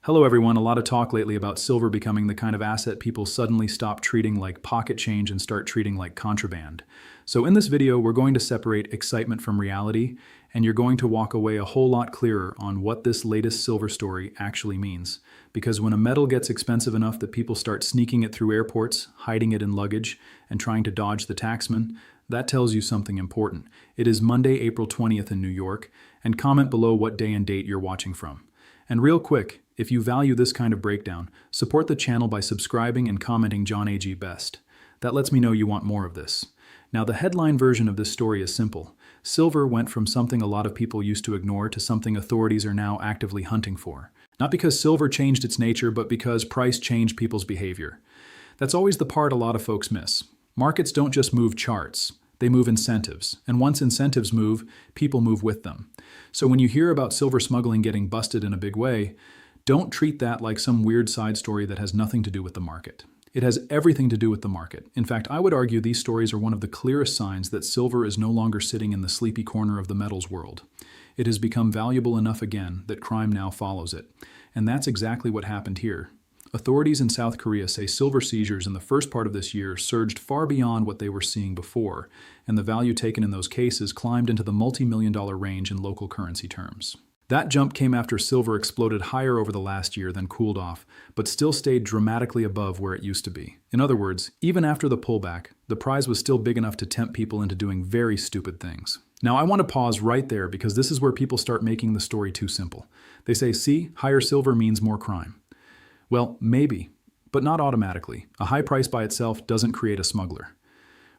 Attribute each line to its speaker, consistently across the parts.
Speaker 1: Hello everyone, a lot of talk lately about silver becoming the kind of asset people suddenly stop treating like pocket change and start treating like contraband. So in this video, we're going to separate excitement from reality, and you're going to walk away a whole lot clearer on what this latest silver story actually means. Because when a metal gets expensive enough that people start sneaking it through airports, hiding it in luggage, and trying to dodge the taxman, that tells you something important. It is Monday, April 20th in New York, and comment below what day and date you're watching from. And real quick, if you value this kind of breakdown, support the channel by subscribing and commenting John AG Best. That lets me know you want more of this. Now, the headline version of this story is simple. Silver went from something a lot of people used to ignore to something authorities are now actively hunting for. Not because silver changed its nature, but because price changed people's behavior. That's always the part a lot of folks miss. Markets don't just move charts. They move incentives, and once incentives move, people move with them. So when you hear about silver smuggling getting busted in a big way, don't treat that like some weird side story that has nothing to do with the market. It has everything to do with the market. In fact, I would argue these stories are one of the clearest signs that silver is no longer sitting in the sleepy corner of the metals world. It has become valuable enough again that crime now follows it. And that's exactly what happened here. Authorities in South Korea say silver seizures in the first part of this year surged far beyond what they were seeing before, and the value taken in those cases climbed into the multi-million-dollar range in local currency terms. That jump came after silver exploded higher over the last year, then cooled off, but still stayed dramatically above where it used to be. In other words, even after the pullback, the prize was still big enough to tempt people into doing very stupid things. Now, I want to pause right there because this is where people start making the story too simple. They say, see, higher silver means more crime. Well, maybe, but not automatically. A high price by itself doesn't create a smuggler.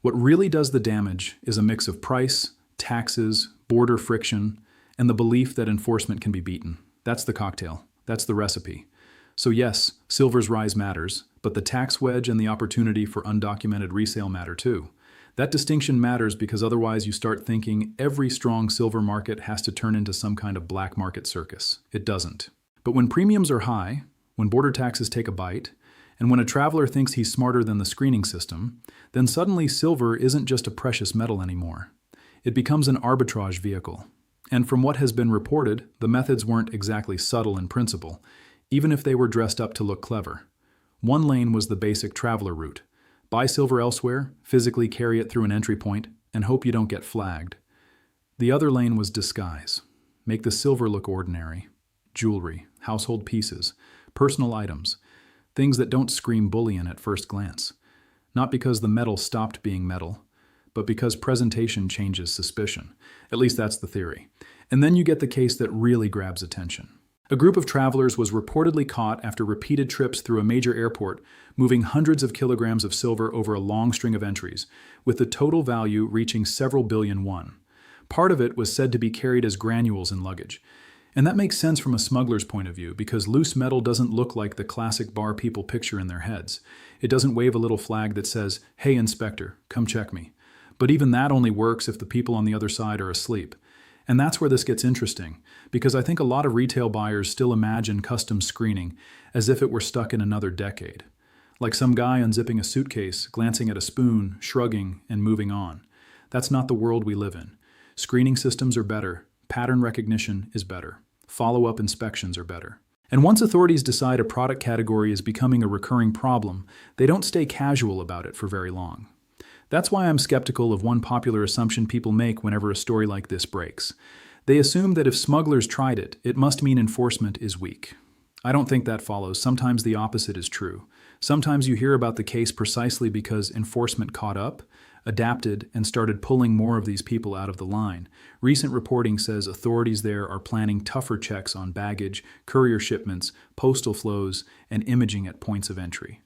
Speaker 1: What really does the damage is a mix of price, taxes, border friction, and the belief that enforcement can be beaten. That's the cocktail. That's the recipe. So yes, silver's rise matters, but the tax wedge and the opportunity for undocumented resale matter too. That distinction matters because otherwise you start thinking every strong silver market has to turn into some kind of black market circus. It doesn't. But when premiums are high, when border taxes take a bite, and when a traveler thinks he's smarter than the screening system, then suddenly silver isn't just a precious metal anymore. It becomes an arbitrage vehicle. And from what has been reported, the methods weren't exactly subtle in principle, even if they were dressed up to look clever. One lane was the basic traveler route. Buy silver elsewhere, physically carry it through an entry point, and hope you don't get flagged. The other lane was disguise. Make the silver look ordinary. Jewelry, household pieces, personal items, things that don't scream bullion at first glance. Not because the metal stopped being metal, but because presentation changes suspicion. At least that's the theory. And then you get the case that really grabs attention. A group of travelers was reportedly caught after repeated trips through a major airport, moving hundreds of kilograms of silver over a long string of entries, with the total value reaching several billion won. Part of it was said to be carried as granules in luggage. And that makes sense from a smuggler's point of view, because loose metal doesn't look like the classic bar people picture in their heads. It doesn't wave a little flag that says, "Hey, inspector, come check me." But even that only works if the people on the other side are asleep. And that's where this gets interesting, because I think a lot of retail buyers still imagine customs screening as if it were stuck in another decade. Like some guy unzipping a suitcase, glancing at a spoon, shrugging, and moving on. That's not the world we live in. Screening systems are better. Pattern recognition is better. Follow-up inspections are better. And once authorities decide a product category is becoming a recurring problem, they don't stay casual about it for very long. That's why I'm skeptical of one popular assumption people make whenever a story like this breaks. They assume that if smugglers tried it, it must mean enforcement is weak. I don't think that follows. Sometimes the opposite is true. Sometimes you hear about the case precisely because enforcement caught up, adapted, and started pulling more of these people out of the line. Recent reporting says authorities there are planning tougher checks on baggage, courier shipments, postal flows, and imaging at points of entry.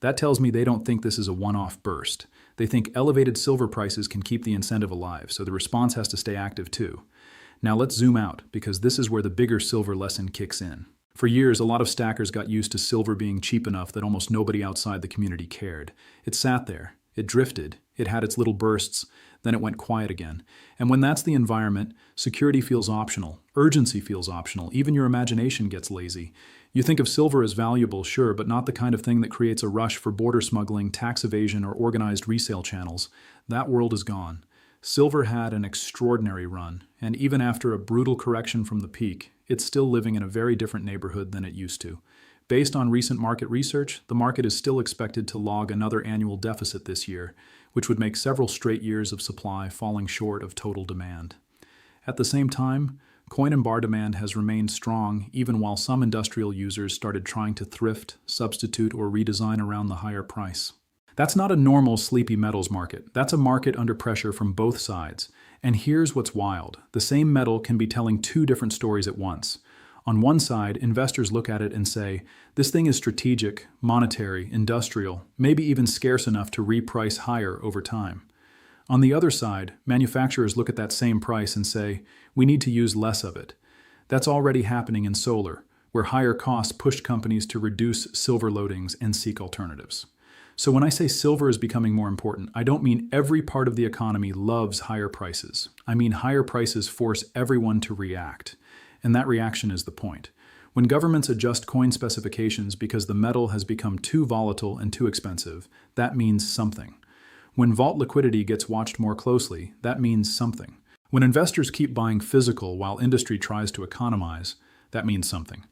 Speaker 1: That tells me they don't think this is a one-off burst. They think elevated silver prices can keep the incentive alive, so the response has to stay active too. Now let's zoom out, because this is where the bigger silver lesson kicks in. For years, a lot of stackers got used to silver being cheap enough that almost nobody outside the community cared. It sat there. It drifted, it had its little bursts, then it went quiet again. And when that's the environment, security feels optional, urgency feels optional, even your imagination gets lazy. You think of silver as valuable, sure, but not the kind of thing that creates a rush for border smuggling, tax evasion, or organized resale channels. That world is gone. Silver had an extraordinary run, and even after a brutal correction from the peak, it's still living in a very different neighborhood than it used to. Based on recent market research, the market is still expected to log another annual deficit this year, which would make several straight years of supply falling short of total demand. At the same time, coin and bar demand has remained strong even while some industrial users started trying to thrift, substitute, or redesign around the higher price. That's not a normal sleepy metals market. That's a market under pressure from both sides. And here's what's wild. The same metal can be telling two different stories at once. On one side, investors look at it and say, this thing is strategic, monetary, industrial, maybe even scarce enough to reprice higher over time. On the other side, manufacturers look at that same price and say, we need to use less of it. That's already happening in solar, where higher costs pushed companies to reduce silver loadings and seek alternatives. So when I say silver is becoming more important, I don't mean every part of the economy loves higher prices. I mean higher prices force everyone to react. And that reaction is the point. When governments adjust coin specifications because the metal has become too volatile and too expensive, that means something. When vault liquidity gets watched more closely, that means something. When investors keep buying physical while industry tries to economize, that means something.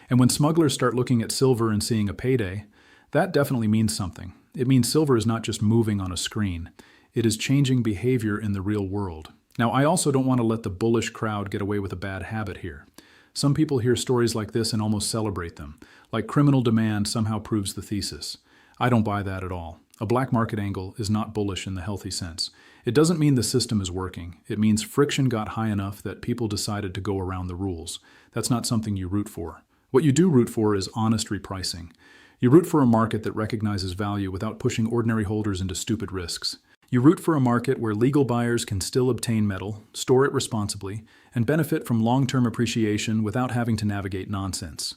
Speaker 1: And when smugglers start looking at silver and seeing a payday, that definitely means something. It means silver is not just moving on a screen. It is changing behavior in the real world. Now, I also don't want to let the bullish crowd get away with a bad habit here. Some people hear stories like this and almost celebrate them, like criminal demand somehow proves the thesis. I don't buy that at all. A black market angle is not bullish in the healthy sense. It doesn't mean the system is working. It means friction got high enough that people decided to go around the rules. That's not something you root for. What you do root for is honest repricing. You root for a market that recognizes value without pushing ordinary holders into stupid risks. You root for a market where legal buyers can still obtain metal, store it responsibly, and benefit from long-term appreciation without having to navigate nonsense.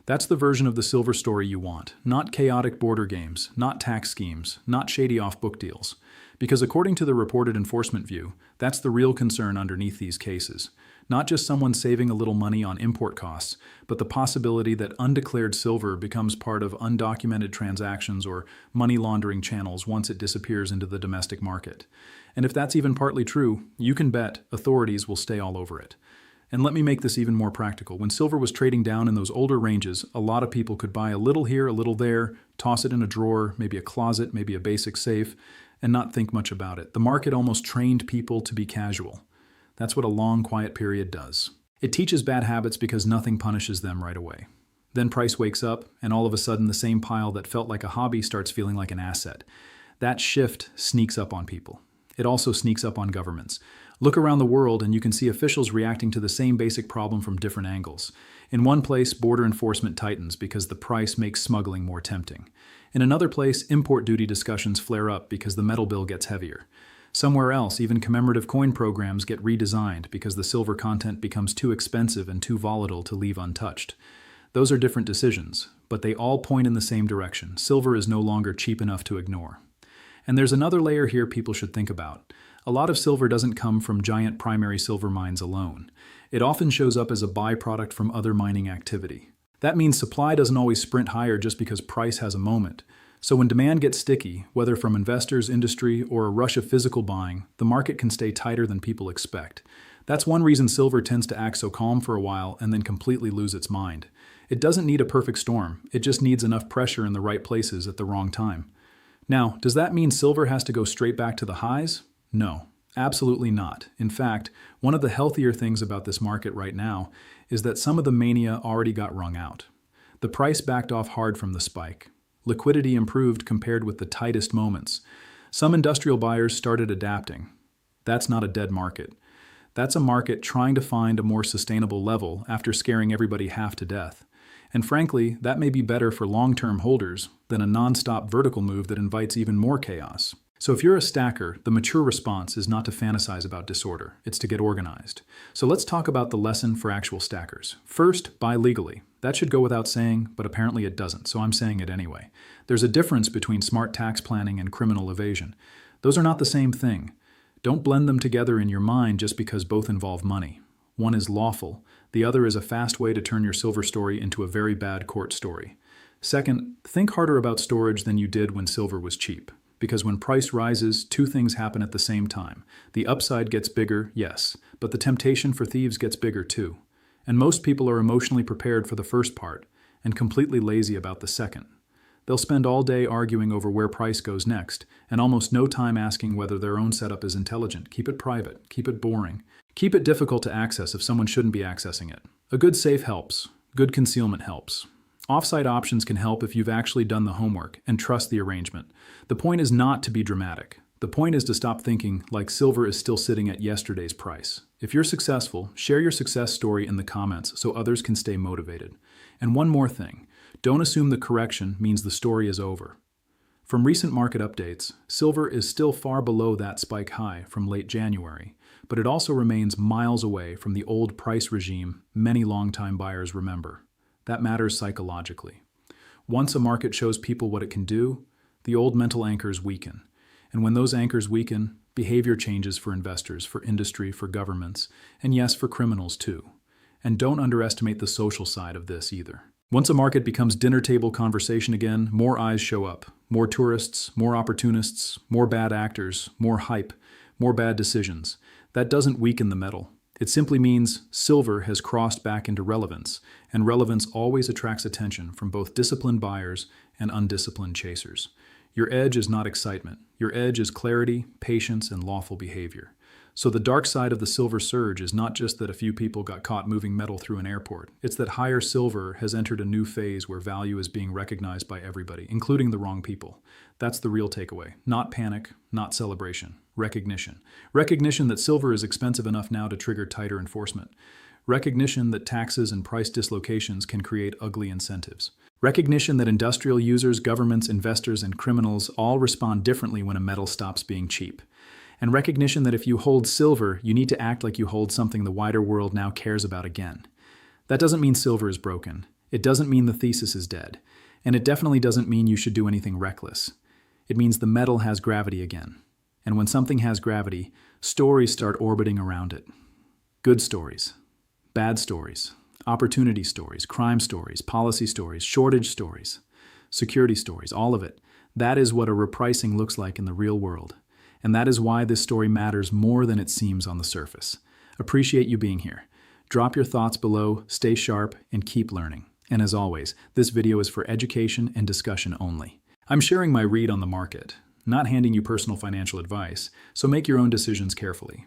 Speaker 1: That's the version of the silver story you want, not chaotic border games, not tax schemes, not shady off-book deals. Because according to the reported enforcement view, that's the real concern underneath these cases. Not just someone saving a little money on import costs, but the possibility that undeclared silver becomes part of undocumented transactions or money laundering channels once it disappears into the domestic market. And if that's even partly true, you can bet authorities will stay all over it. And let me make this even more practical. When silver was trading down in those older ranges, a lot of people could buy a little here, a little there, toss it in a drawer, maybe a closet, maybe a basic safe, and not think much about it. The market almost trained people to be casual. That's what a long, quiet period does. It teaches bad habits because nothing punishes them right away. Then price wakes up, and all of a sudden the same pile that felt like a hobby starts feeling like an asset. That shift sneaks up on people. It also sneaks up on governments. Look around the world and you can see officials reacting to the same basic problem from different angles. In one place, border enforcement tightens because the price makes smuggling more tempting. In another place, import duty discussions flare up because the metal bill gets heavier. Somewhere else, even commemorative coin programs get redesigned because the silver content becomes too expensive and too volatile to leave untouched. Those are different decisions, but they all point in the same direction. Silver is no longer cheap enough to ignore. And there's another layer here people should think about. A lot of silver doesn't come from giant primary silver mines alone. It often shows up as a byproduct from other mining activity. That means supply doesn't always sprint higher just because price has a moment. So when demand gets sticky, whether from investors, industry, or a rush of physical buying, the market can stay tighter than people expect. That's one reason silver tends to act so calm for a while and then completely lose its mind. It doesn't need a perfect storm. It just needs enough pressure in the right places at the wrong time. Now, does that mean silver has to go straight back to the highs? No, absolutely not. In fact, one of the healthier things about this market right now is that some of the mania already got wrung out. The price backed off hard from the spike. Liquidity improved compared with the tightest moments. Some industrial buyers started adapting. That's not a dead market. That's a market trying to find a more sustainable level after scaring everybody half to death. And frankly, that may be better for long-term holders than a non-stop vertical move that invites even more chaos. So if you're a stacker, the mature response is not to fantasize about disorder, it's to get organized. So let's talk about the lesson for actual stackers. First, buy legally. That should go without saying, but apparently it doesn't, so I'm saying it anyway. There's a difference between smart tax planning and criminal evasion. Those are not the same thing. Don't blend them together in your mind just because both involve money. One is lawful, the other is a fast way to turn your silver story into a very bad court story. Second, think harder about storage than you did when silver was cheap. Because when price rises, two things happen at the same time. The upside gets bigger, yes, but the temptation for thieves gets bigger too. And most people are emotionally prepared for the first part and completely lazy about the second. They'll spend all day arguing over where price goes next, and almost no time asking whether their own setup is intelligent. Keep it private, keep it boring, keep it difficult to access if someone shouldn't be accessing it. A good safe helps, good concealment helps. Offsite options can help if you've actually done the homework and trust the arrangement. The point is not to be dramatic. The point is to stop thinking like silver is still sitting at yesterday's price. If you're successful, share your success story in the comments so others can stay motivated. And one more thing, don't assume the correction means the story is over. From recent market updates, silver is still far below that spike high from late January, but it also remains miles away from the old price regime many longtime buyers remember. That matters psychologically. Once a market shows people what it can do, the old mental anchors weaken. And when those anchors weaken, behavior changes for investors, for industry, for governments, and yes, for criminals too. And don't underestimate the social side of this either. Once a market becomes dinner table conversation again, more eyes show up. More tourists, more opportunists, more bad actors, more hype, more bad decisions. That doesn't weaken the metal. It simply means silver has crossed back into relevance, and relevance always attracts attention from both disciplined buyers and undisciplined chasers. Your edge is not excitement. Your edge is clarity, patience, and lawful behavior. So the dark side of the silver surge is not just that a few people got caught moving metal through an airport. It's that higher silver has entered a new phase where value is being recognized by everybody, including the wrong people. That's the real takeaway. Not panic, not celebration. Recognition. Recognition that silver is expensive enough now to trigger tighter enforcement. Recognition that taxes and price dislocations can create ugly incentives. Recognition that industrial users, governments, investors, and criminals all respond differently when a metal stops being cheap. And recognition that if you hold silver, you need to act like you hold something the wider world now cares about again. That doesn't mean silver is broken. It doesn't mean the thesis is dead. And it definitely doesn't mean you should do anything reckless. It means the metal has gravity again. And when something has gravity, stories start orbiting around it. Good stories, bad stories, opportunity stories, crime stories, policy stories, shortage stories, security stories, all of it. That is what a repricing looks like in the real world. And that is why this story matters more than it seems on the surface. Appreciate you being here. Drop your thoughts below, stay sharp, and keep learning. And as always, this video is for education and discussion only. I'm sharing my read on the market, not handing you personal financial advice, so make your own decisions carefully.